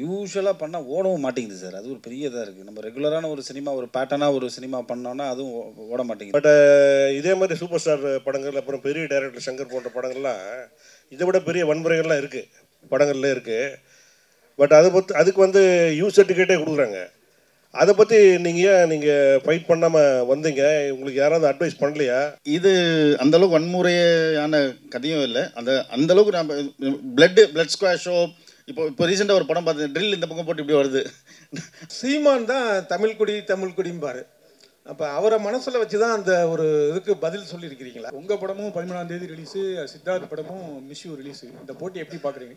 யூஸ்வலாக பண்ணால் ஓடவும் மாட்டேங்குது சார். அது ஒரு பெரிய இதாக இருக்குது. நம்ம ரெகுலரான ஒரு சினிமா, ஒரு பேட்டர்னாக ஒரு சினிமா பண்ணோன்னா அதுவும் ஓட மாட்டேங்குது. பட் இதே மாதிரி சூப்பர் ஸ்டார் படங்கள், அப்புறம் பெரிய டைரக்டர் சங்கர் போன்ற படங்கள்லாம் இதை விட பெரிய வன்முறைகள்லாம் இருக்குது, படங்கள்ல இருக்குது. பட் அதுக்கு வந்து யூ சர்டிஃபிகேட்டே கொடுக்குறாங்க. அதை பற்றி நீங்கள் ஃபைட் பண்ணாமல் வந்தீங்க, உங்களுக்கு யாராவது அட்வைஸ் பண்ணலையா? இது அந்தளவுக்கு வன்முறையான கதையும் இல்லை. அந்தளவுக்கு நம்ம பிளட் ஸ்குவாஷோ இப்போ ரீசெண்டாக ஒரு படம் பார்த்தேன், ட்ரில் இந்த பக்கம் போட்டு இப்படி வருது. சீமான் தான் தமிழ் குடிம்பாரு. அப்போ அவரை மனசில் வச்சு தான் அந்த ஒரு இதுக்கு பதில் சொல்லியிருக்கிறீங்களா? உங்கள் படமும் 17ஆம் தேதி ரிலீஸு, சித்தார்த் படமும் மிஷ்யூ ரிலீஸு. இந்த போட்டி எப்படி பார்க்குறீங்க?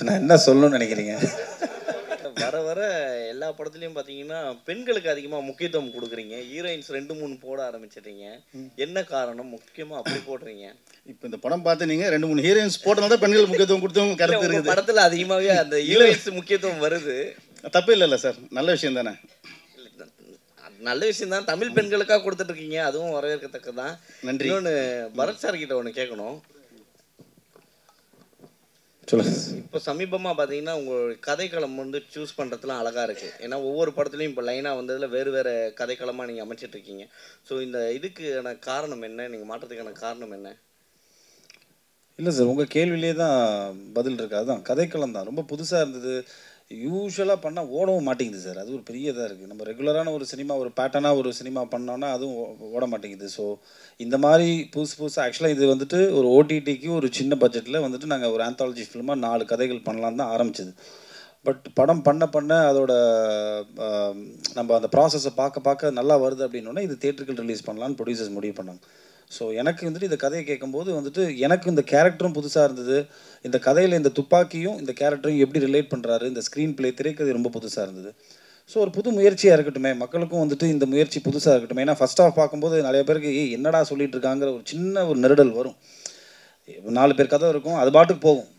நான் என்ன சொல்லணும்னு நினைக்கிறீங்க? வர வர எல்லா படத்துலையும் பார்த்தீங்கன்னா பெண்களுக்கு அதிகமாக முக்கியத்துவம் கொடுக்குறீங்க. ஹீரோயின்ஸ் 2-3 போட ஆரம்பிச்சிட்டீங்க. என்ன காரணம்? முக்கியமாக அப்படி போடுறீங்க. இப்போ இந்த படம் பார்த்து நீங்கள் 2-3 ஹீரோயின்ஸ் போட்டனால தான் பெண்கள் முக்கியத்துவம் கொடுத்தவங்க கருத்து இருக்குது. படத்தில் அதிகமாகவே அந்த ஹீரோயின்ஸ் முக்கியத்துவம் வருது. தப்பு இல்லைல்ல சார், நல்ல விஷயம் தானே. நல்ல விஷயம் தான், தமிழ் பெண்களுக்காக கொடுத்துட்ருக்கீங்க, அதுவும் வரவேற்கத்தக்கதான். நன்றி. இன்னொன்று பரத் சார் கிட்ட ஒன்று கேட்கணும். இப்போ சமீபமாக பார்த்தீங்கன்னா உங்கள் கதைக்களம் வந்து சூஸ் பண்ணுறதுலாம் அழகாக இருக்குது. ஏன்னா ஒவ்வொரு படத்துலையும் இப்போ லைனாக வந்ததில் வேறு வேறு கதைக்களமாக நீங்கள் அமைச்சிட்ருக்கீங்க. ஸோ இந்த இதுக்கான காரணம் என்ன? நீங்கள் மாற்றத்துக்கான காரணம் என்ன? இல்லை சார், உங்கள் கேள்வியிலே தான் பதில் இருக்குது. அதுதான் கதைக்களம் தான் ரொம்ப புதுசாக இருந்தது. யூஸ்வலாக பண்ணால் ஓடவும் மாட்டேங்குது சார். அது ஒரு பெரிய இதாக இருக்குது. நம்ம ரெகுலரான ஒரு சினிமா, ஒரு பேட்டர்னாக ஒரு சினிமா பண்ணோன்னா அதுவும் ஓட மாட்டேங்குது. ஸோ இந்த மாதிரி புதுசாக ஆக்சுவலாக இது வந்துட்டு ஒரு ஓடிடிக்கு ஒரு சின்ன பட்ஜெட்டில் வந்துட்டு நாங்கள் ஒரு ஆந்தாலஜி ஃபிலிமாக 4 கதைகள் பண்ணலான்னு தான் ஆரம்பிச்சது. பட் படம் பண்ண அதோட நம்ம அந்த ப்ராசஸை பார்க்க நல்லா வருது அப்படின்னோடனே இது தியேட்டருக்கு ரிலீஸ் பண்ணலான்னு ப்ரொடியூசர்ஸ் முடிவு பண்ணாங்க. ஸோ எனக்கு வந்துட்டு இந்த கதையை கேட்கும்போது வந்துட்டு எனக்கு இந்த கேரக்டரும் புதுசாக இருந்தது. இந்த கதையில் இந்த துப்பாக்கியும் இந்த கேரக்டரையும் எப்படி ரிலேட் பண்ணுறாரு, இந்த ஸ்க்ரீன் பிளே திரைக்கதை ரொம்ப புதுசாக இருந்தது. ஸோ ஒரு புது முயற்சியாக இருக்கட்டுமே, மக்களுக்கும் வந்துட்டு இந்த முயற்சி புதுசாக இருக்கட்டும். ஏன்னா ஃபஸ்ட் ஆஃப் பார்க்கும்போது நிறைய பேருக்கு என்னடா சொல்லிட்டு இருக்காங்கிற ஒரு சின்ன ஒரு நெருடல் வரும். 4 பேர் கதை இருக்கும், அது பாட்டுக்கு போகும்.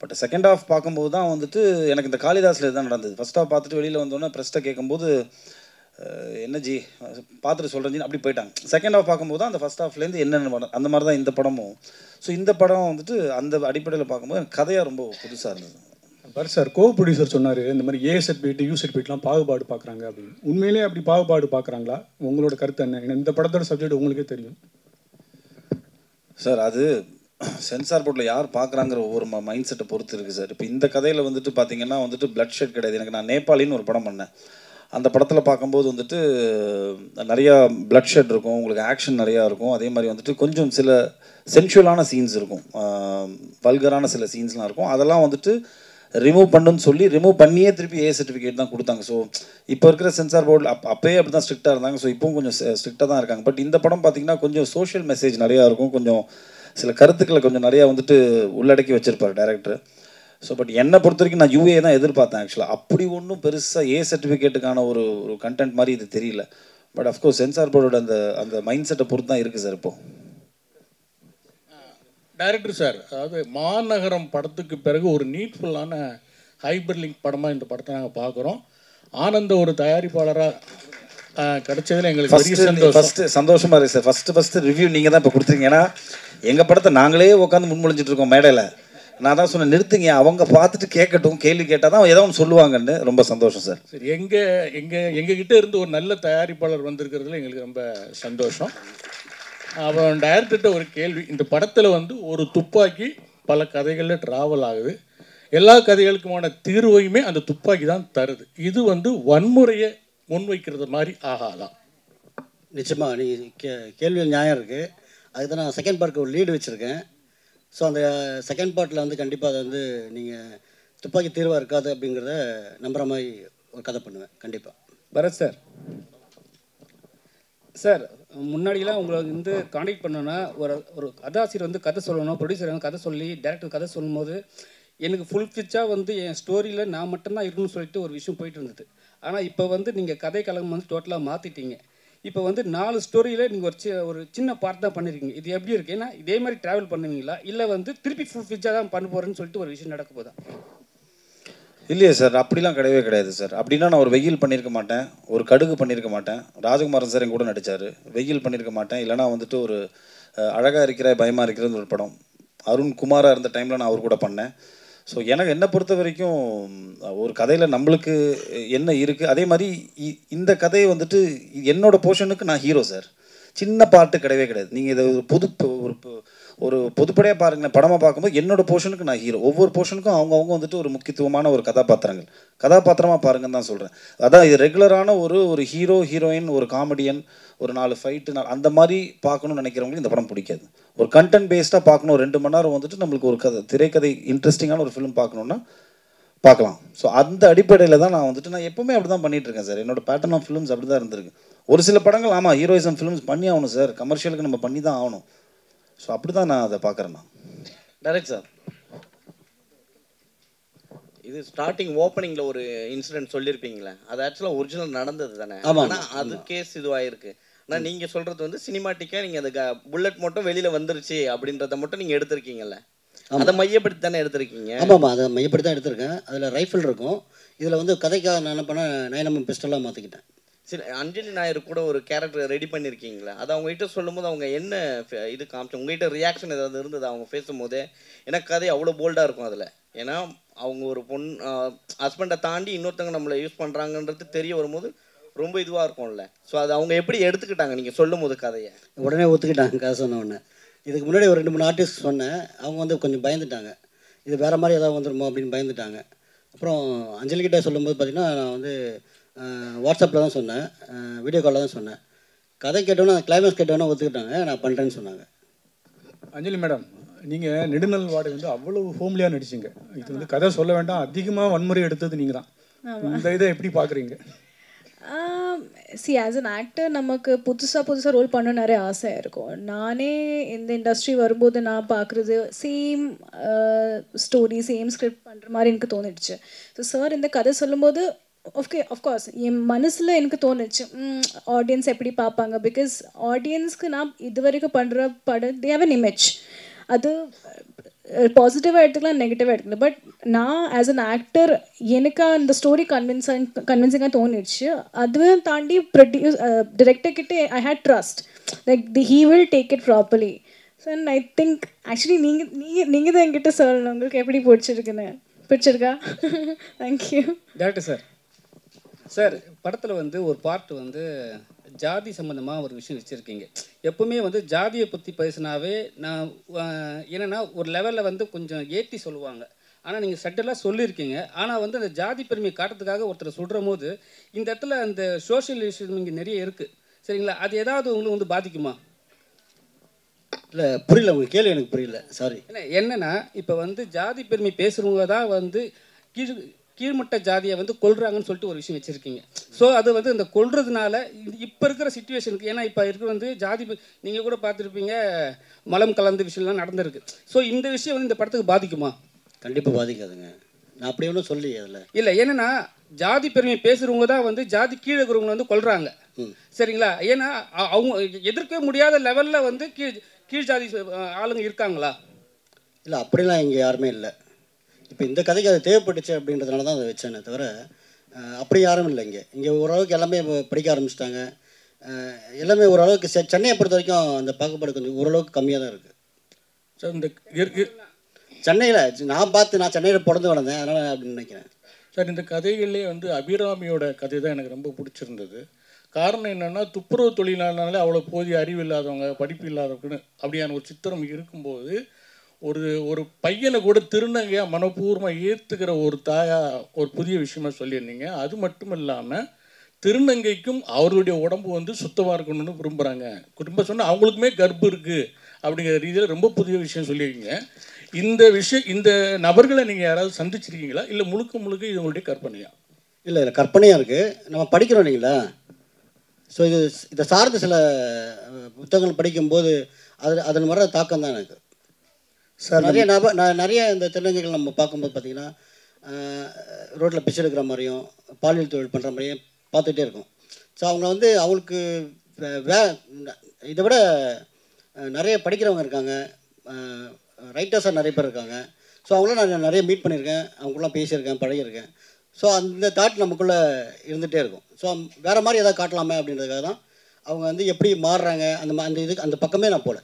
பட் செகண்ட் ஆஃப் பார்க்கும்போது தான் வந்துட்டு எனக்கு இந்த காளிதாஸில் இதுதான் நடந்தது. ஃபஸ்ட் ஆஃப் பார்த்துட்டு வெளியில் வந்தோடனே ப்ரெஸ்ட்டை கேட்கும்போது என்ன ஜி பார்த்துட்டு சொல்கிறேன் ஜி அப்படி போயிட்டாங்க. செகண்ட் ஆஃப் பார்க்கும்போது தான் அந்த ஃபஸ்ட் ஆஃப்லேருந்து என்னென்ன படம், அந்த மாதிரி தான் இந்த படமும். ஸோ இந்த படம் வந்துட்டு அந்த அடிப்படையில் பார்க்கும்போது கதையாக ரொம்ப புதுசாக இருந்தது. பர் சார் கோ ப்ரொடியூசர் சொன்னார், இந்த மாதிரி ஏ சர்டிஃபிகேட் யூ சர்டிஃபிகேட்லாம் பாகுபாடு பார்க்குறாங்க அப்படின்னு. உண்மையிலேயே அப்படி பாகுபாடு பார்க்குறாங்களா? உங்களோட கருத்து என்ன? ஏன்னா இந்த படத்தோட சப்ஜெக்ட் உங்களுக்கே தெரியும் சார். அது சென்சார் போர்டில் யார் பார்க்குறாங்கிற ஒவ்வொரு மைண்ட் செட்டை பொறுத்து இருக்குது சார். இப்போ இந்த கதையில் வந்துட்டு பார்த்தீங்கன்னா வந்துட்டு பிளட் ஷெட் கிடையாது. எனக்கு நான் நேபாளின்னு ஒரு படம் பண்ணேன். அந்த படத்தில் பார்க்கும்போது வந்துட்டு நிறையா பிளட் ஷெட் இருக்கும், உங்களுக்கு ஆக்ஷன் நிறையா இருக்கும். அதே மாதிரி வந்துட்டு கொஞ்சம் சில சென்சுவலான சீன்ஸ் இருக்கும், வல்கரான சில சீன்ஸ்லாம் இருக்கும். அதெல்லாம் வந்துட்டு ரிமூவ் பண்ணுன்னு சொல்லி ரிமூவ் பண்ணியே திருப்பி ஏ சர்டிஃபிகேட் தான் கொடுத்தாங்க. ஸோ இப்போ இருக்கிற சென்சார் போர்டில் அப்போயே அப்படி தான் ஸ்ட்ரிக்டாக இருந்தாங்க. ஸோ இப்போவும் கொஞ்சம் ஸ்ட்ரிக்டாக தான் இருக்காங்க. பட் இந்த படம் பார்த்திங்கன்னா கொஞ்சம் சோஷியல் மெசேஜ் நிறையா இருக்கும், கொஞ்சம் சில கருத்துக்களை கொஞ்சம் நிறையா வந்துட்டு உள்ளடக்கி வச்சுருப்பார் டைரக்டர். ஸோ பட் என்னை பொறுத்த வரைக்கும் நான் யூஏ தான் எதிர்பார்த்தேன் ஆக்சுவலாக. அப்படி ஒன்றும் பெருசாக ஏ சர்டிஃபிகேட்டுக்கான ஒரு கண்டென்ட் மாதிரி இது தெரியல. பட் அஃப்கோர்ஸ் சென்சார் போர்டோட அந்த மைண்ட் செட்டை பொறுத்து தான் இருக்குது சார். இப்போது டைரக்டர் சார், அதாவது மாநகரம் படத்துக்கு பிறகு ஒரு நீட்ஃபுல்லான ஹைபர் லிங்க் படமாக இந்த படத்தை நாங்கள் பார்க்குறோம். ஆனந்த ஒரு தயாரிப்பாளராக கிடைச்சதில் எங்களுக்கு ஃபஸ்ட்டு சந்தோஷமாக இருக்குது சார். ஃபஸ்ட்டு ரிவ்யூ நீங்கள் தான் இப்போ கொடுத்துருங்க. ஏன்னா எங்கள் படத்தை நாங்களே உட்காந்து முன்மொழிஞ்சிட்டு இருக்கோம் மேடையில். நான் தான் சொன்னேன் நிறுத்துங்க, அவங்க பார்த்துட்டு கேட்கட்டும், கேள்வி கேட்டால் தான் ஏதோ ஒன்று சொல்லுவாங்கன்னு. ரொம்ப சந்தோஷம் சார். சரி, எங்ககிட்ட இருந்து ஒரு நல்ல தயாரிப்பாளர் வந்திருக்கிறதுல எங்களுக்கு ரொம்ப சந்தோஷம். அப்புறம் டைரக்டர்கிட்ட ஒரு கேள்வி. இந்த படத்தில் வந்து ஒரு துப்பாக்கி பல கதைகளில் ட்ராவல் ஆகுது. எல்லா கதைகளுக்குமான தீர்வையுமே அந்த துப்பாக்கி தான் தருது. இது வந்து வன்முறையை முன்வைக்கிறது மாதிரி ஆகாதான்? நிச்சயமாக நீ கேள்வியில் நியாயம் இருக்குது. அதுக்கு தான் நான் செகண்ட் பார்ட்டுக்கு ஒரு லீடு வச்சுருக்கேன். ஸோ அந்த செகண்ட் பார்ட்டில் வந்து கண்டிப்பாக அதை வந்து நீங்கள் துப்பாக்கி தீர்வாக இருக்காது அப்படிங்கிறத நம்புகிற மாதிரி ஒரு கதை பண்ணுவேன் கண்டிப்பாக. பரத் சார், சார் முன்னாடியெல்லாம் உங்களை வந்து கான்டாக்ட் பண்ணோன்னா ஒரு கதாசிரியர் வந்து கதை சொல்லணும், ப்ரொடியூசர் வந்து கதை சொல்லி டேரக்டர் கதை சொல்லும்போது எனக்கு ஃபுல் ஃபிச்சாக வந்து என் ஸ்டோரியில் நான் மட்டும்தான் இருக்கணும்னு சொல்லிட்டு ஒரு விஷயம் போயிட்டு இருந்தது. ஆனால் இப்போ வந்து நீங்கள் கதை கலகம் வந்து டோட்டலாக மாற்றிட்டீங்க. இப்போ வந்து 4 ஸ்டோரியில் நீங்கள் ஒரு சின்ன பார்ட் தான் பண்ணியிருக்கீங்க. இது எப்படி இருக்குது? ஏன்னா இதே மாதிரி ட்ராவல் பண்ணுவீங்களா, இல்லை வந்து திருப்பி ஃபுல் ஃபிச்சாக தான் பண்ண போகிறேன்னு சொல்லிட்டு ஒரு விஷயம் நடக்க போதா? இல்லையே சார், அப்படிலாம் கிடையாது சார். அப்படின்னா நான் ஒரு வெயில் பண்ணியிருக்க மாட்டேன், ஒரு கடுகு பண்ணியிருக்க மாட்டேன். ராஜகுமாரன் சார் என் கூட நடித்தார், வெயில் பண்ணியிருக்க மாட்டேன். இல்லைனா வந்துட்டு ஒரு அழகாக இருக்கிற பயமாக இருக்கிறது ஒரு படம், அருண் குமாராக இருந்த டைமில் நான் அவர் கூட பண்ணேன். ஸோ எனக்கு என்னை பொறுத்த வரைக்கும் ஒரு கதையில் நம்மளுக்கு என்ன இருக்குது, அதே மாதிரி இந்த கதையை வந்துட்டு என்னோட போர்ஷனுக்கு நான் ஹீரோ சார். சின்ன பாட்டு கிடையவே கிடையாது. நீங்கள் இதை ஒரு பொதுப்படையாக பாருங்களேன், படமாக பார்க்கும்போது என்னோட போர்ஷனுக்கு நான் ஹீரோ. ஒவ்வொரு போர்ஷனுக்கும் அவங்கவுங்க வந்துட்டு ஒரு முக்கியத்துவமான ஒரு கதாபாத்திரமாக பாருங்கன்னு தான் சொல்கிறேன். அதான் இது ரெகுலரான ஒரு ஹீரோ ஹீரோயின், ஒரு காமெடியன், ஒரு 4 ஃபைட்டு அந்த மாதிரி பார்க்கணும்னு நினைக்கிறவங்களுக்கு இந்த படம் பிடிக்காது. ஒரு கண்டென்ட் பேஸ்டாக பார்க்கணும், 2 மணி நேரம் வந்துட்டு நம்மளுக்கு ஒரு திரைக்கதை இன்ட்ரெஸ்டிங்கான ஒரு ஃபிலிம் பார்க்கணுன்னா பார்க்கலாம். ஸோ அந்த அடிப்படையில் தான் நான் வந்துட்டு நான் எப்போவுமே அப்படி தான் பண்ணிகிட்ருக்கேன் சார். என்னோட பேட்டர்ன் ஆஃப் ஃபிலிம்ஸ் அப்படி தான் இருந்திருக்கு. ஒரு சில படங்கள் ஆமாம் ஹீரோயிசம் ஃபிலிம்ஸ் பண்ணி ஆகணும் சார், கமர்ஷியலுக்கு நம்ம பண்ணி தான் ஆகணும். ஸோ அப்படி தான் நான் அதை பார்க்குறேன். நான் டைரக்ட் சார், இது ஸ்டார்டிங் ஓப்பனிங்கில் ஒரு இன்சிடென்ட் சொல்லியிருப்பீங்களே, அது ஆக்சுவலாக ஒரிஜினல் நடந்தது தானே? ஆனால் அது கேஸ் இதுவாகிருக்கு. ஆனால் நீங்கள் சொல்கிறது வந்து சினிமாட்டிக்காக நீங்கள் அந்த புல்லட் மட்டும் வெளியில் வந்துருச்சு அப்படின்றத மட்டும் நீங்கள் எடுத்திருக்கீங்கல்ல, அதை மையப்படுத்தி தானே எடுத்திருக்கீங்க? ஆமாம், அதை மையப்படுத்தி தான் எடுத்திருக்கேன். அதில் ரைஃபிள் இருக்கும். இதில் வந்து கதைக்காக நான் என்ன பண்ணேன், 9mm பிஸ்டலாக மாற்றிக்கிட்டேன். சரி, அஞ்சலி நாயர் கூட ஒரு கேரக்டர் ரெடி பண்ணியிருக்கீங்களா? அது அவங்ககிட்ட சொல்லும்போது அவங்க என்ன இது காமிச்சு உங்ககிட்ட ரியாக்ஷன் ஏதாவது இருந்தது அவங்க பேசும்போதே? ஏன்னா கதை அவ்வளோ போல்டாக இருக்கும் அதில். ஏன்னா அவங்க ஒரு ஹஸ்பண்டை தாண்டி இன்னொருத்தவங்க நம்மளை யூஸ் பண்ணுறாங்கன்றது தெரிய வரும்போது ரொம்ப இதுவாக இருக்கும்ல. ஸோ அது அவங்க எப்படி எடுத்துக்கிட்டாங்க நீங்கள் சொல்லும் போது கதையை? உடனே ஒத்துக்கிட்டாங்க கதை சொன்ன உடனே. இதுக்கு முன்னாடி ஒரு 2-3 ஆர்டிஸ்ட் சொன்னேன், அவங்க வந்து கொஞ்சம் பயந்துட்டாங்க. இது வேறு மாதிரி ஏதாவது வந்துடுமோ அப்படின்னு பயந்துட்டாங்க. அப்புறம் அஞ்சலிக்கிட்ட சொல்லும்போது பார்த்திங்கன்னா நான் வந்து வாட்ஸ்அப்பில் தான் சொன்னேன், வீடியோ காலில் தான் சொன்னேன். கதை கேட்டோன்னா கிளைமேக்ஸ் கேட்டோன்னா ஒத்துக்கிட்டாங்க, நான் பண்ணுறேன்னு சொன்னாங்க. அஞ்சலி மேடம், நீங்கள் நெடுநல் வாடகை வந்து அவ்வளவு ஹோம்லியாக நடிச்சிங்க. இது வந்து கதை சொல்ல வேண்டாம், அதிகமாக வன்முறை எடுத்தது நீங்கள் தான். இந்த இதை எப்படி பார்க்குறீங்க? ஆஸ் அன் ஆக்டர் நமக்கு புதுசாக ரோல் பண்ண நிறைய ஆசை இருக்கும். நானே இந்த இண்டஸ்ட்ரி வரும்போது நான் பார்க்குறது சேம் ஸ்டோரி, சேம் ஸ்கிரிப்ட் பண்ணுற மாதிரி எனக்கு தோணிடுச்சு. ஸோ சார் இந்த கதை சொல்லும்போது அஃப்கோர்ஸ் என் மனசில் எனக்கு தோணுச்சு ஆடியன்ஸ் எப்படி பார்ப்பாங்க. பிகாஸ் ஆடியன்ஸ்க்கு நான் இது வரைக்கும் பண்ணுற படம் தே ஹேவ் அன் இமேஜ். அது பாசிட்டிவாக எடுத்துக்கலாம், நெகட்டிவாக எடுத்துக்கலாம். பட் நான் ஆஸ் அன் ஆக்டர் எனக்கு அந்த ஸ்டோரி கன்வின்சிங்காக தோணிடுச்சு. அதுவும் தாண்டி டிரெக்டர்கிட்ட I had trust like he will take it properly. So and I think actually நீங்கள் தான் என்கிட்ட சொல்லணும் உங்களுக்கு எப்படி பிடிச்சிருக்கா? தேங்க்யூ. டேரக்டர் சார், படத்தில் வந்து ஒரு பார்ட் வந்து ஜாதி சம்மந்தமாக ஒரு விஷயம் வச்சுருக்கீங்க. எப்போவுமே வந்து ஜாதியை பற்றி பேசினாவே நான் என்னென்னா ஒரு லெவலில் வந்து கொஞ்சம் ஏற்றி சொல்லுவாங்க. ஆனால் நீங்கள் சட்டெல்லாம் சொல்லியிருக்கீங்க. ஆனால் வந்து அந்த ஜாதி பெருமையை காட்டுறதுக்காக ஒருத்தர் சொல்கிற போது இந்த இடத்துல அந்த சோஷியல் இஷ்யூஸ் இங்கே நிறைய இருக்குது. சரிங்களா? அது ஏதாவது உங்களுக்கு வந்து பாதிக்குமா? இல்லை, புரியல உங்கள் கேள்வி, எனக்கு புரியல, சாரி. என்னென்னா இப்போ வந்து ஜாதி பெருமை பேசுகிறவங்க தான் வந்து கீழ்மட்ட ஜாதியை வந்து கொல்றாங்கன்னு சொல்லிட்டு ஒரு விஷயம் வச்சுருக்கீங்க. ஸோ அது வந்து இந்த கொல்றதுனால இப்போ இருக்கிற சிச்சுவேஷனுக்கு, ஏன்னா இப்போ இருக்கிற வந்து ஜாதி நீங்கள் கூட பார்த்துருப்பீங்க, மலம் கலந்த விஷயம்லாம் நடந்திருக்கு. ஸோ இந்த விஷயம் வந்து இந்த படத்துக்கு பாதிக்குமா? கண்டிப்பாக பாதிக்காதுங்க. நான் அப்படி ஒன்றும் சொல்லி அதில் இல்லை. ஏன்னா ஜாதி பெருமை பேசுகிறவங்க தான் வந்து ஜாதி கீழே இருக்கிறவங்க வந்து கொல்றாங்க. சரிங்களா? ஏன்னா அவங்க எதிர்க்கவே முடியாத லெவலில் வந்து கீழ் ஜாதி ஆளுங்க இருக்காங்களா? இல்லை, அப்படிலாம் இங்கே யாருமே இல்லை. இப்போ இந்த கதைக்கு அது தேவைப்பட்டுச்சு அப்படின்றதுனால தான் அதை வச்சேனே தவிர அப்படி யாரும் இல்லை. இங்கே ஓரளவுக்கு எல்லாமே படிக்க ஆரம்பிச்சிட்டாங்க. எல்லாமே ஓரளவுக்கு சென்னையை பொறுத்த வரைக்கும் அந்த பாகுபாடு கொஞ்சம் ஓரளவுக்கு கம்மியாக தான் இருக்குது. ஸோ இந்த சென்னையில் நான் சென்னையில் பிறந்து வளர்ந்தேன், அதனால் அப்படின்னு நினைக்கிறேன். சார், இந்த கதைகளே வந்து அபிராமியோட கதை தான் எனக்கு ரொம்ப பிடிச்சிருந்தது. காரணம் என்னென்னா, துப்புரவு தொழிலாளனாலே அவ்வளோ போதிய அறிவு இல்லாதவங்க, படிப்பு இல்லாதவங்கன்னு அப்படியான ஒரு சித்திரம் இருக்கும்போது ஒரு பையனை கூட திருநங்கையாக மனப்பூர்வமாக ஏற்றுக்கிற ஒரு தாயாக ஒரு புதிய விஷயமா சொல்லியிருந்தீங்க. அது மட்டும் இல்லாமல் திருநங்கைக்கும் அவர்களுடைய உடம்பு வந்து சுத்தமாக இருக்கணும்னு விரும்புகிறாங்க. குடும்பம் சொன்னால் அவங்களுக்குமே கர்ப்பம் இருக்குது அப்படிங்கிற ரீதியில் ரொம்ப புதிய விஷயம் சொல்லியிருக்கீங்க. இந்த நபர்களை நீங்கள் யாராவது சந்திச்சிருக்கீங்களா, இல்லை முழுக்க இது உங்களுடைய கற்பனையா? இல்லை, கற்பனையாக இருக்குது. நம்ம படிக்கிறோம் இல்லைங்களா? ஸோ இதை சார்ந்த சில புத்தகங்கள் படிக்கும்போது அதன் வர தாக்கம் தான் எனக்கு. சார், நிறைய இந்த திருநங்கைகள் நம்ம பார்க்கும்போது பார்த்திங்கன்னா ரோட்டில் பிச்சை எடுக்கிற மாதிரியும் பாலியல் தொழில் பண்ணுற மாதிரியும் பார்த்துட்டே இருக்கும். ஸோ அவங்க வந்து அவங்களுக்கு இதை விட நிறைய படிக்கிறவங்க இருக்காங்க, ரைட்டர்ஸாக நிறைய பேர் இருக்காங்க. ஸோ அவங்களாம் நான் நிறைய மீட் பண்ணியிருக்கேன், அவங்களாம் பேசியிருக்கேன், பழகியிருக்கேன். ஸோ அந்த தாட் நமக்குள்ளே இருந்துகிட்டே இருக்கும். ஸோ வேறு மாதிரி எதாவது காட்டலாமே அப்படின்றதுக்காக தான் அவங்க வந்து எப்படி மாறுறாங்க அந்த பக்கமே நான் போகல.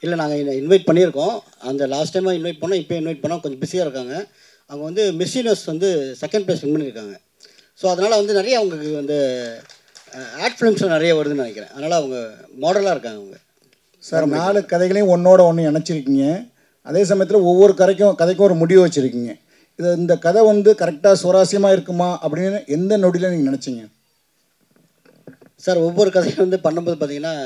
இல்லை நாங்கள் இன்வைட் பண்ணியிருக்கோம். அந்த லாஸ்ட் டைமாக இன்வைட் பண்ணோம், இப்போ இன்வைட் பண்ணோம், கொஞ்சம் பிஸியாக இருக்காங்க. அவங்க வந்து மிஸ் யூனிவர்ஸ் வந்து செகண்ட் ப்ளேஸ் வின் பண்ணியிருக்காங்க. ஸோ அதனால் வந்து நிறைய அவங்களுக்கு வந்து ஆட் ஃபிலிம்ஸும் நிறைய வருதுன்னு நினைக்கிறேன். அதனால் அவங்க மாடலாக இருக்காங்க அவங்க. சார் 4 கதைகளையும் ஒன்றோட ஒன்று இணைச்சிருக்கீங்க. அதே சமயத்தில் ஒவ்வொரு கதைக்கும் ஒரு முடிவு வச்சுருக்கீங்க. இந்த கதை வந்து கரெக்டாக சுவாரஸ்யமாக இருக்குமா அப்படின்னு எந்த நொடியில் நீங்கள் நினச்சிங்க? சார் ஒவ்வொரு கதையும் வந்து பண்ணும்போது பார்த்தீங்கன்னா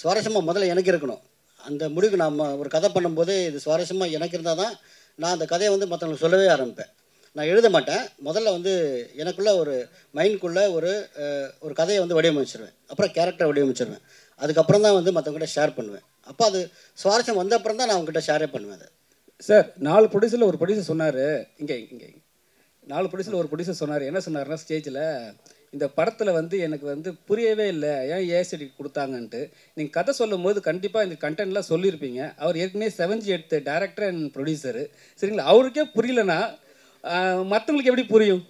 சுவாரஸ்யமாக முதல்ல எனக்கு இருக்கணும். அந்த முடிவுக்கு நாம் ஒரு கதை பண்ணும்போது இது சுவாரஸ்யமாக எனக்கு இருந்தால் தான் நான் அந்த கதையை வந்து மற்றவங்களுக்கு சொல்லவே ஆரம்பிப்பேன். நான் எழுத மாட்டேன். முதல்ல வந்து எனக்குள்ளே ஒரு மைண்டுக்குள்ளே ஒரு கதையை வந்து வடிவமைச்சிருவேன். அப்புறம் கேரக்டரை வடிவமைச்சிருவேன். அதுக்கப்புறம் தான் வந்து மற்றவங்ககிட்ட ஷேர் பண்ணுவேன். அப்போ அது சுவாரஸ்யம் வந்த அப்புறம் தான் நான் அவங்ககிட்ட ஷேரே பண்ணுவேன். அதை சார் 4 ப்ரொடியூசரில் ஒரு ப்ரொடியூசர் சொன்னார், இங்கே 4 ப்ரொடியூசரில் ஒரு ப்ரொடியூசர் சொன்னார். என்ன சொன்னார்னா ஸ்டேஜில், இந்த படத்தில் வந்து எனக்கு வந்து புரியவே இல்லை, ஏன் ஏஎஸ்டி கொடுத்தாங்கன்ட்டு. நீங்கள் கதை சொல்லும் போது கண்டிப்பாக இந்த கண்டென்ட்லாம் சொல்லியிருப்பீங்க. அவர் ஏற்கனவே 7G எடுத்த டைரக்டர் அண்ட் ப்ரொடியூசரு, சரிங்களா? அவருக்கே புரியலன்னா மற்றவங்களுக்கு எப்படி புரியும்?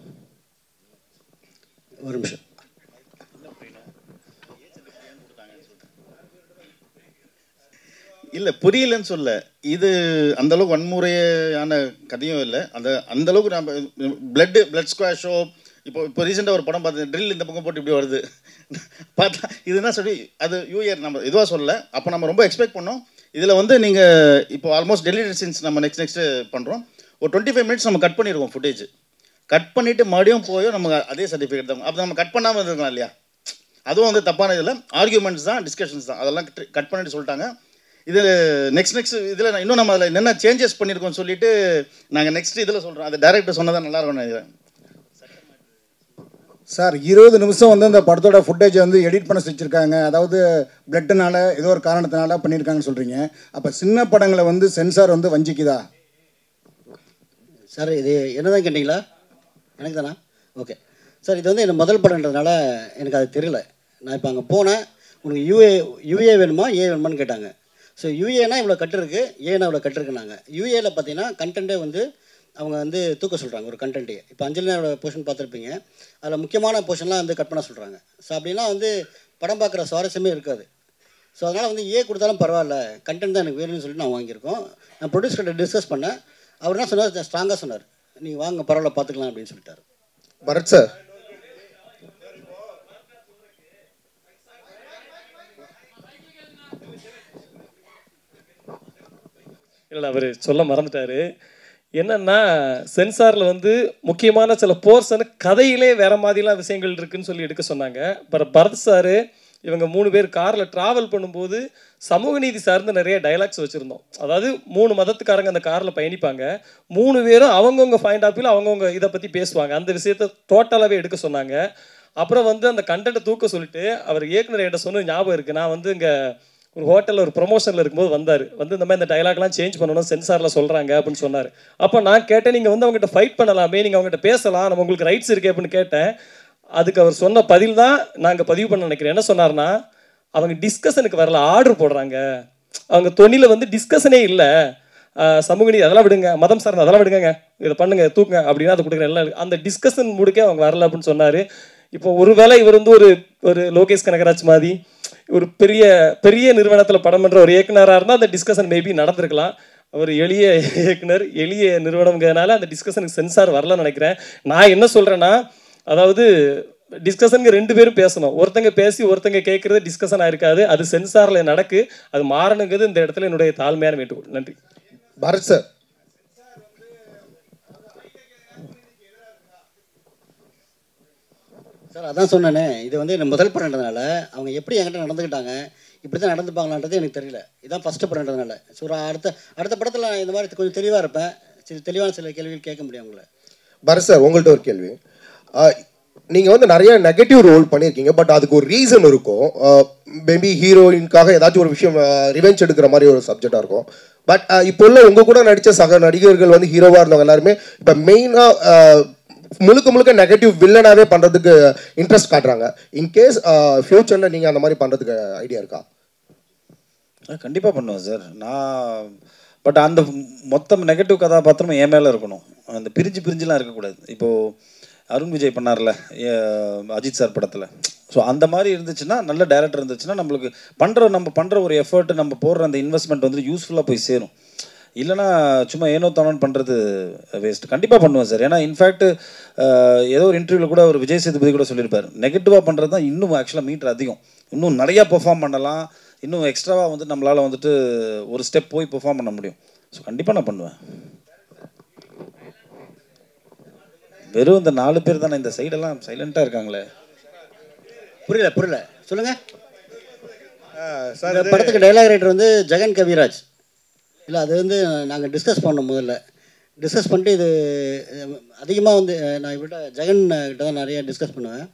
ஒரு நிமிஷம். இல்லை புரியலன்னு சொல்ல, இது அந்தளவுக்கு வன்முறையான கதையும் இல்லை. அந்தளவுக்கு நம்ம பிளட் ஸ்குவாஷோ இப்போ ரீசெண்டாக ஒரு படம் பார்த்து ட்ரில் இந்த பக்கம் போட்டு இப்படி வருது பார்த்தா இதுனா சொல்லி அது யூஏர் நம்ம இதுவாக சொல்லலை. அப்போ நம்ம ரொம்ப எக்ஸ்பெக்ட் பண்ணோம். இதில் வந்து நீங்கள் இப்போ ஆல்மோஸ்ட் டெலிட்டட் சீன்ஸ் நம்ம நெக்ஸ்ட்டு பண்ணுறோம். ஒரு 25 மினிட்ஸ் நம்ம கட் பண்ணியிருக்கோம் ஃபுட்டேஜ். கட் பண்ணிவிட்டு மறுபடியும் போய் நமக்கு அதே சர்டிஃபிகேட் தான். அப்போ நம்ம கட் பண்ணாமல் இருந்திருக்கலாம் இல்லையா? அதுவும் வந்து தப்பான இதில் ஆர்கியூமெண்ட்ஸ் தான், டிஸ்கஷன்ஸ் தான், அதெல்லாம் கட் பண்ணிட்டு சொல்லிட்டாங்க. இது நெக்ஸ்ட் இதில் இன்னும் நம்ம அதில் என்னென்ன சேஞ்சஸ் பண்ணியிருக்கோம்னு சொல்லிட்டு நாங்கள் நெக்ஸ்ட் இதில் சொல்கிறோம். அது டேரக்டர் சொன்னதான் நல்லா இருக்கும்னு நினைக்கிறேன். சார் 20 நிமிஷம் வந்து அந்த படத்தோட ஃபுட்டேஜை வந்து எடிட் பண்ண வச்சுருக்காங்க. அதாவது பிளட்டுனால ஏதோ ஒரு காரணத்தினால பண்ணியிருக்காங்கன்னு சொல்கிறீங்க. அப்போ சின்ன படங்களை வந்து சென்சார் வந்து வஞ்சிக்குதா? சார் இது என்னதான் கேட்டிங்களா? எனக்கு தானா? ஓகே சார், இது வந்து எனக்கு முதல் படம்ன்றதுனால எனக்கு அது தெரியல. நான் இப்போ அங்கே போனேன், உனக்கு யூஏ வேணுமா ஏ வேணுமான்னு கேட்டாங்க. ஸோ யூஏனா இவ்வளோ கட்டு இருக்குது, ஏனா இவ்வளோ கட்டு இருக்குனாங்க. யூஏல பார்த்தீங்கன்னா கண்டென்ட்டே வந்து அவங்க வந்து தூக்க சொல்கிறாங்க ஒரு கண்டென்ட்டையே. இப்போ அஞ்சலினோட போர்ஷன் பார்த்துருப்பீங்க, அதில் முக்கியமான போர்ஷன்லாம் வந்து கட் பண்ண சொல்கிறாங்க. ஸோ அப்படின்னா வந்து படம் பார்க்குற சுவாரஸ்யமே இருக்காது. ஸோ அதனால் வந்து ஏ கொடுத்தாலும் பரவாயில்ல, கண்டென்ட் தான் எனக்கு வேணும்னு சொல்லிட்டு நான் வாங்கியிருக்கோம். நான் ப்ரொடியூசர்கிட்ட டிஸ்கஸ் பண்ணேன். அவர் என்ன சொன்னார், ஸ்ட்ராங்காக சொன்னார், நீங்கள் வாங்க பரவாயில்ல பார்த்துக்கலாம் அப்படின்னு சொல்லிட்டார். பரத் சார், இல்லை அவர் சொல்ல மறந்துட்டார். என்னென்னா சென்சாரில் வந்து முக்கியமான சில போர்ஷனு கதையிலே வேறு மாதிரிலாம் விஷயங்கள் இருக்குதுன்னு சொல்லி எடுக்க சொன்னாங்க. அப்புறம் பரத் சார் இவங்க 3 பேர் காரில் ட்ராவல் பண்ணும்போது சமூக நீதி சார்ந்து நிறைய டைலாக்ஸ் வச்சுருந்தோம். அதாவது 3 மதத்துக்காரங்க அந்த காரில் பயணிப்பாங்க. 3 பேரும் அவங்கவுங்க பாயிண்ட் ஆஃப் வியூவில் அவங்கவுங்க இதை பற்றி பேசுவாங்க. அந்த விஷயத்தை டோட்டலாகவே எடுக்க சொன்னாங்க. அப்புறம் வந்து அந்த கண்டென்ட்டை தூக்க சொல்லிட்டு அவர் இயக்குனர் என்கிட்ட சொன்ன ஞாபகம் இருக்குது. நான் வந்து இங்கே ஒரு ஹோட்டலில் ஒரு ப்ரொமோஷனில் இருக்கும்போது வந்தார். வந்து இந்த மாதிரி இந்த டைலாக்லாம் சேஞ்ச் பண்ணணும் சென்சாரில் சொல்கிறாங்க அப்படின்னு சொன்னார். அப்போ நான் கேட்டேன், நீங்கள் வந்து அவங்ககிட்ட ஃபைட் பண்ணலாமே, நீங்கள் அவங்ககிட்ட பேசலாம், நம்ம உங்களுக்கு ரைட்ஸ் இருக்கே அப்படின்னு கேட்டேன். அதுக்கு அவர் சொன்ன பதில் தான் நாங்கள் பதிவு பண்ண நினைக்கிறேன். என்ன சொன்னார்னா, அவங்க டிஸ்கஷனுக்கு வரல, ஆர்டர் போடுறாங்க. அவங்க தொழிலில் வந்து டிஸ்கஷனே இல்லை, சமூக நீதி அதெல்லாம் விடுங்க, மதம் சார்ந்த அதெல்லாம் விடுங்க, இதை பண்ணுங்க தூக்குங்க அப்படின்னா அதை கொடுக்குறேன். எல்லாம் அந்த டிஸ்கஷன் முடிக்க அவங்க வரல அப்படின்னு சொன்னார். இப்போ ஒருவேளை இவர் வந்து ஒரு லோகேஷ் கனகராஜ் மாதிரி ஒரு பெரிய நிறுவனத்தில் படம் பண்ணுற ஒரு இயக்குனராக இருந்தால் அந்த டிஸ்கஷன் மேபி நடந்திருக்கலாம். அவர் எளிய இயக்குனர், எளிய நிறுவனம்ங்கிறதுனால அந்த டிஸ்கஷனுக்கு சென்சார் வரலன்னு நினைக்கிறேன். நான் என்ன சொல்கிறேன்னா, அதாவது டிஸ்கஷனுக்கு 2 பேரும் பேசணும். ஒருத்தங்க பேசி ஒருத்தங்க கேட்குறது டிஸ்கஷனாக இருக்காது. அது சென்சாரில் நடக்கு. அது மாறணுங்கிறது இந்த இடத்துல என்னுடைய தாழ்மையான வேண்டுகோள். நன்றி. பரத் சார், சார் அதான் சொன்னேனே, இது வந்து எனக்கு முதல் படம்ன்றதுனால அவங்க எப்படி என்கிட்ட நடந்துக்கிட்டாங்க, இப்படி தான் நடந்துப்பாங்களான்றது எனக்கு தெரியல. இதுதான் ஃபஸ்ட்டு படம்ன்றதுனால. ஸோ அடுத்த படத்தில் இந்த மாதிரி கொஞ்சம் தெளிவாக இருப்பேன். தெளிவான சில கேள்விகள் கேட்க முடியும் உங்களை. பரத் சார், உங்கள்கிட்ட ஒரு கேள்வி. நீங்கள் வந்து நிறைய நெகட்டிவ் ரோல் பண்ணியிருக்கீங்க, பட் அதுக்கு ஒரு ரீசன் இருக்கும். மேபி ஹீரோயின்காக ஏதாச்சும் ஒரு விஷயம் ரிவெஞ்ச் எடுக்கிற மாதிரி ஒரு சப்ஜெக்டாக இருக்கும். பட் இப்போ உள்ள உங்கள் கூட நடித்த சக நடிகர்கள் வந்து ஹீரோவாக இருந்தவங்க எல்லாருமே இப்போ மெயினாக முழுக்க நெகட்டிவ் வில்லனாகவே பண்ணுறதுக்கு இன்ட்ரெஸ்ட் காட்டுறாங்க. இன்கேஸ் ஃப்யூச்சரில் நீங்கள் அந்த மாதிரி பண்ணுறதுக்கு ஐடியா இருக்கா? கண்டிப்பாக பண்ணுவேன் சார். பட் அந்த மொத்தம் நெகட்டிவ் கதாபாத்திரமும் என் மேலே இருக்கணும். அந்த பிரிஞ்சுலாம் இருக்கக்கூடாது. இப்போது அருண் விஜய் பண்ணார்ல அஜித் சார் படத்தில். ஸோ அந்த மாதிரி இருந்துச்சுன்னா, நல்ல டேரக்டர் இருந்துச்சுன்னா, நம்ம பண்ணுற ஒரு எஃபர்ட், நம்ம போடுற அந்த இன்வெஸ்ட்மெண்ட் வந்து யூஸ்ஃபுல்லாக போய் சேரும். இல்லைனா சும்மா ஏனோ தானோன்னு பண்ணுறது வேஸ்ட். கண்டிப்பாக பண்ணுவேன் சார். ஏன்னா இன்ஃபேக்ட் ஏதோ ஒரு இன்டர்வியூவில் கூட ஒரு விஜய் சேதுபதி கூட சொல்லியிருப்பார், நெகட்டிவாக பண்ணுறது தான் இன்னும் ஆக்சுவலாக மீட்டர் அதிகம், இன்னும் நிறையா பெர்ஃபார்ம் பண்ணலாம், இன்னும் எக்ஸ்ட்ராவாக வந்து நம்மளால் வந்துட்டு ஒரு ஸ்டெப் போய் பெர்ஃபார்ம் பண்ண முடியும். ஸோ கண்டிப்பாக நான் பண்ணுவேன். வெறும் இந்த 4 பேர் தானே, இந்த சைடெல்லாம் சைலண்ட்டாக இருக்காங்களே. புரியல சொல்லுங்கள் சார். படத்துக்கு டைலாக் ரைட்டர் வந்து ஜெகன் கவிராஜ். இல்லை, அது வந்து நாங்கள் டிஸ்கஸ் பண்ணோம். முதல்ல டிஸ்கஸ் பண்ணிட்டு இது அதிகமாக வந்து நான் இவர்கிட்ட ஜெகன் கிட்ட தான் நிறைய டிஸ்கஸ் பண்ணுவேன்.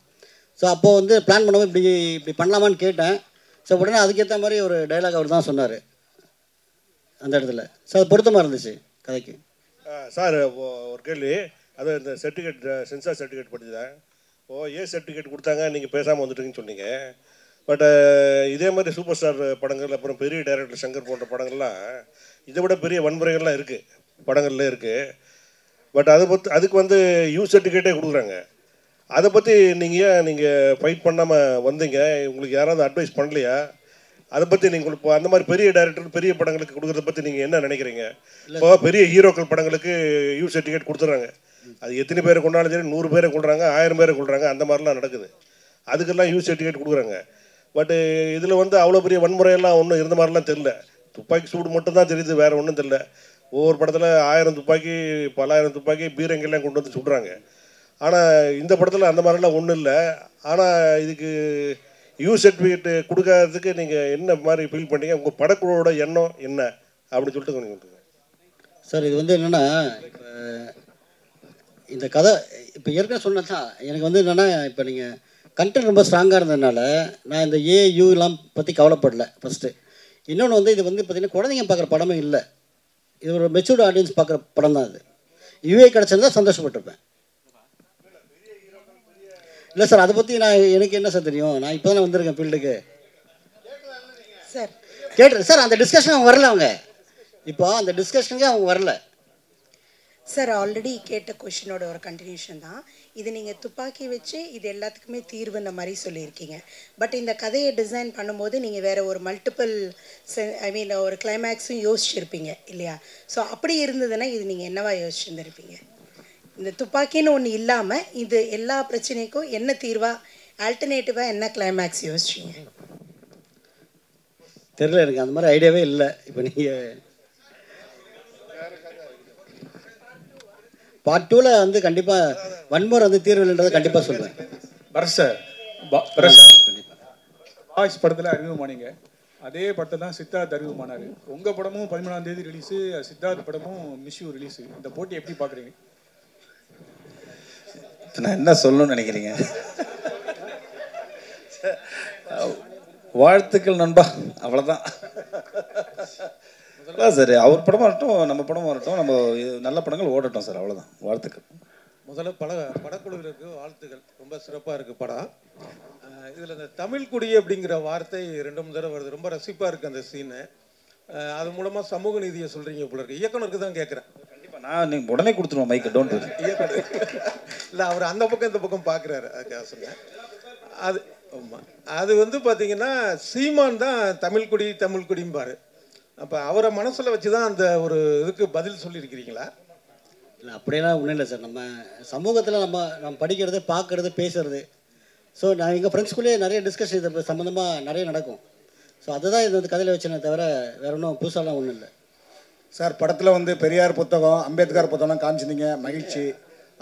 ஸோ அப்போது வந்து பிளான் பண்ணும்போது இப்படி பண்ணலாமான்னு கேட்டேன். ஸோ உடனே அதுக்கேற்ற மாதிரி ஒரு டைலாக் அவர் தான் சொன்னார் அந்த இடத்துல. ஸோ அது பொருத்தமாக இருந்துச்சு கதைக்கு. சார் ஒரு கேள்வி, அது இந்த சர்டிஃபிகேட் சென்சார் சர்டிஃபிகேட் படிச்சுதான் சர்டிஃபிகேட் கொடுத்தாங்க, நீங்கள் பேசாமல் வந்துட்டீங்கன்னு சொன்னீங்க. பட் இதே மாதிரி சூப்பர் ஸ்டார் படங்கள், அப்புறம் பெரிய டைரக்டர் சங்கர் போன்ற படங்கள்லாம் இதை விட பெரிய வன்முறைகள்லாம் இருக்குது, படங்கள்ல இருக்குது. பட் அதுக்கு வந்து சர்டிஃபிகேட்டே கொடுக்குறாங்க. அதை பற்றி நீங்கள் ஃபைட் பண்ணாமல் வந்தீங்க, உங்களுக்கு யாராவது அட்வைஸ் பண்ணலையா? அதை பற்றி நீங்கள் இப்போ அந்த மாதிரி பெரிய டைரக்டர் பெரிய படங்களுக்கு கொடுக்குறத பற்றி நீங்கள் என்ன நினைக்கிறீங்க? இப்போ பெரிய ஹீரோக்கள் படங்களுக்கு சர்டிஃபிகேட் கொடுத்துட்றாங்க. அது எத்தனை பேரை கொண்டாலும் சரி, 100 பேரை கொள்றாங்க, 1000 பேரை கொள்றாங்க, அந்த மாதிரிலாம் நடக்குது. அதுக்கெல்லாம் சர்டிஃபிகேட் கொடுக்குறாங்க. பட்டு இதில் வந்து அவ்வளோ பெரிய வன்முறையெல்லாம் ஒன்றும் இருந்த மாதிரிலாம் தெரில. துப்பாக்கி சூடு மட்டும் தான் தெரியுது, வேறு ஒன்றும் தெரில. ஒவ்வொரு படத்தில் 1000 துப்பாக்கி, பலாயிரம் துப்பாக்கி, பீரங்கெல்லாம் கொண்டு வந்து சுடுறாங்க. ஆனால் இந்த படத்தில் அந்த மாதிரிலாம் ஒன்றும் இல்லை. ஆனால் இதுக்கு சர்டிஃபிகேட் கொடுக்காததுக்கு நீங்கள் என்ன மாதிரி ஃபீல் பண்ணீங்க? உங்கள் படக்குழுவோட எண்ணம் என்ன அப்படின்னு சொல்லிட்டு கொஞ்சம் சார். இது வந்து என்னென்னா, இப்போ இந்த கதை இப்போ ஏற்கனவே சொன்னதான் எனக்கு வந்து என்னென்னா, இப்போ நீங்கள் கண்டென்ட் ரொம்ப ஸ்ட்ராங்காக இருந்ததுனால நான் இந்த யூலாம் பற்றி கவலைப்படலை ஃபஸ்ட்டு. இன்னொன்று வந்து இது வந்து பார்த்திங்கன்னா குழந்தைங்க பார்க்குற படமே இல்லை, இது ஒரு மெச்சூர்டு ஆடியன்ஸ் பார்க்குற படம் தான். அது யூஏ கிடச்சிருந்தா சந்தோஷப்பட்டிருப்பேன். இல்லை சார், அதை பற்றி எனக்கு என்ன சார் தெரியும்? நான் இப்போ தானே வந்திருக்கேன் ஃபீல்டுக்கு. சார் கேட்டு சார், அந்த டிஸ்கஷன் அவங்க வரல. அவங்க இப்போ அந்த டிஸ்கஷனுக்கு அவங்க வரல சார். ஆல்ரெடி கேட்ட கொஷினோட ஒரு கண்டினியூஷன் தான் இது. நீங்கள் துப்பாக்கி வச்சு இது எல்லாத்துக்குமே தீர்வுன்ற மாதிரி சொல்லியிருக்கீங்க. பட் இந்த கதையை டிசைன் பண்ணும்போது நீங்கள் வேறு ஒரு மல்டிபிள் ஒரு கிளைமேக்ஸும் யோசிச்சுருப்பீங்க இல்லையா? ஸோ அப்படி இருந்ததுன்னா இது நீங்கள் என்னவா யோசிச்சுருந்துருப்பீங்க? இந்த துப்பாக்கின்னு ஒன்று இல்லாமல் இது எல்லா பிரச்சனைக்கும் என்ன தீர்வாக, ஆல்டர்னேட்டிவாக என்ன கிளைமேக்ஸ் யோசிச்சிங்க? தெரியல, எனக்கு அந்த மாதிரி ஐடியாவே இல்லை. இப்போ நீங்கள் பார்ட் 2ல் வந்து கண்டிப்பாக வன்முறை வந்து தீர்வுன்றதை கண்டிப்பாக சொல்லுவேன். பாய்ஸ் படத்தில் அறிமுகமானீங்க, அதே படத்தை தான் சித்தார்த் அறிமுகமானார். உங்கள் படமும் 13ஆம் தேதி ரிலீஸு, சித்தார்த் படமும் மிஷ்யூ ரிலீஸு. இந்த போட்டி எப்படி பார்க்குறீங்க? நான் என்ன சொல்லணும்னு நினைக்கிறீங்க? வாழ்த்துக்கள் நண்பா, அவ்வளோதான். சார், அவர் படம் வரட்டும், நம்ம படம் வரட்டும், நம்ம நல்ல படங்கள் ஓடட்டும் சார், அவ்வளோதான். வாழ்த்துக்கள். முதல்ல படக்குழுவிற்கு வாழ்த்துக்கள். ரொம்ப சிறப்பாக இருக்குது படம். இதில் இந்த தமிழ் குடி அப்படிங்கிற வார்த்தை 2 தடவை வருது. ரொம்ப ரசிப்பாக இருக்குது அந்த சீனு. அது மூலமாக சமூக நீதியை சொல்கிறீங்க போல இருக்கு. இயக்குனருக்கு தான் கேட்குறேன். கண்டிப்பாக நீங்கள் உடனே கொடுத்துருவோம் மைக்கு, டோன்ட் வரி. இயக்குனர் இல்லை, அவர் அந்த பக்கம் இந்த பக்கம் பார்க்குறாரு, அதுக்காக சொன்னேன். அது ஆமாம், அது வந்து பார்த்தீங்கன்னா சீமான் தான் தமிழ் குடிம்பார். அப்போ அவரை மனசில் வச்சு தான் அந்த ஒரு இதுக்கு பதில் சொல்லியிருக்கிறீங்களா? இல்லை, அப்படியெல்லாம் ஒன்றும் இல்லை சார். நம்ம சமூகத்தில் நம்ம படிக்கிறது, பார்க்குறது, பேசுகிறது. ஸோ நான் எங்கள் ஃப்ரெண்ட்ஸ்குள்ளேயே நிறைய டிஸ்கஷன் இது சம்மந்தமாக நிறைய நடக்கும். ஸோ அதுதான் இது வந்து கதையில் வச்சேனே தவிர வேறு ஒன்றும் புதுசாலாம் ஒன்றும் இல்லை சார். படத்தில் வந்து பெரியார் புத்தகம், அம்பேத்கர் புத்தகம் காமிச்சிருந்தீங்க, மகிழ்ச்சி.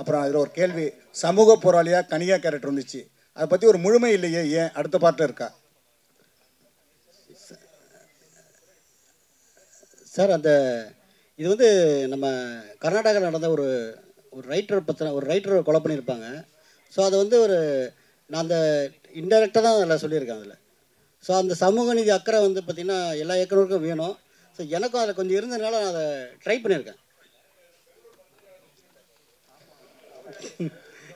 அப்புறம் அதில் ஒரு கேள்வி, சமூக போராளியாக கனியா கேரக்டர் இருந்துச்சு, அதை பற்றி ஒரு முழுமை இல்லையே, ஏன் அடுத்த பார்ட்டில் இருக்கா சார்? அந்த இது வந்து நம்ம கர்நாடகாவில் நடந்த ஒரு ரைட்டர் பற்றின ஒரு ரைட்டர் கொலை பண்ணியிருப்பாங்க. ஸோ அதை வந்து நான் அந்த இன்டெரக்டாக தான் அதில் சொல்லியிருக்கேன் அதில். ஸோ அந்த சமூக நீதி அக்கறை வந்து பார்த்திங்கன்னா எல்லா இயக்குனருக்கும் வேணும். ஸோ எனக்கும் அதில் கொஞ்சம் இருந்ததுனால நான் அதை ட்ரை பண்ணியிருக்கேன்.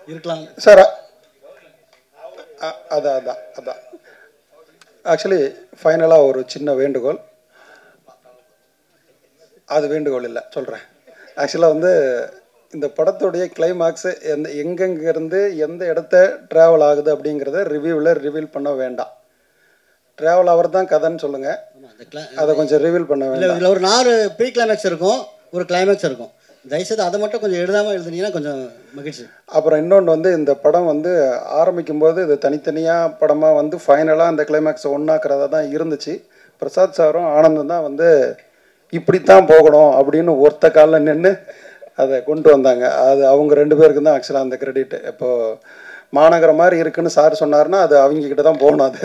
இருக்கலாம் சார். அதான் ஆக்சுவலி ஃபைனலாக ஒரு சின்ன வேண்டுகோள். அது வேண்டுகோள் இல்லை, சொல்கிறேன். ஆக்சுவலாக வந்து இந்த படத்துடைய கிளைமாக்ஸு எங்கெங்கேருந்து எந்த இடத்த ட்ராவல் ஆகுது அப்படிங்கிறத ரிவீல் பண்ண வேண்டாம். ட்ராவல் அவர் தான் கதைன்னு சொல்லுங்கள், அதை கொஞ்சம் ரிவீல் பண்ண வேண்டாம். இதில் ஒரு 4 ப்ரீ கிளைமேக்ஸ் இருக்கும், ஒரு கிளைமேக்ஸ் இருக்கும். தயவுசெய்து அதை மட்டும் கொஞ்சம் எழுதாமல் எழுதுனீங்கன்னா கொஞ்சம் மகிழ்ச்சி. அப்புறம் இன்னொன்று வந்து இந்த படம் வந்து ஆரம்பிக்கும் போது இது தனித்தனியாக படமாக வந்து ஃபைனலாக அந்த கிளைமேக்ஸை ஒன்றாக்கிறதா தான் இருந்துச்சு. பிரசாத் சாரும் ஆனந்தும் தான் வந்து இப்படித்தான் போகணும் அப்படின்னு ஒருத்த காலில் நின்று அதை கொண்டு வந்தாங்க. அது அவங்க 2 பேருக்கு தான் ஆக்சுவலாக அந்த கிரெடிட். இப்போது மாநகரம் மாதிரி இருக்குன்னு சார் சொன்னார்னா அது அவங்கக்கிட்ட தான் போகணும். அது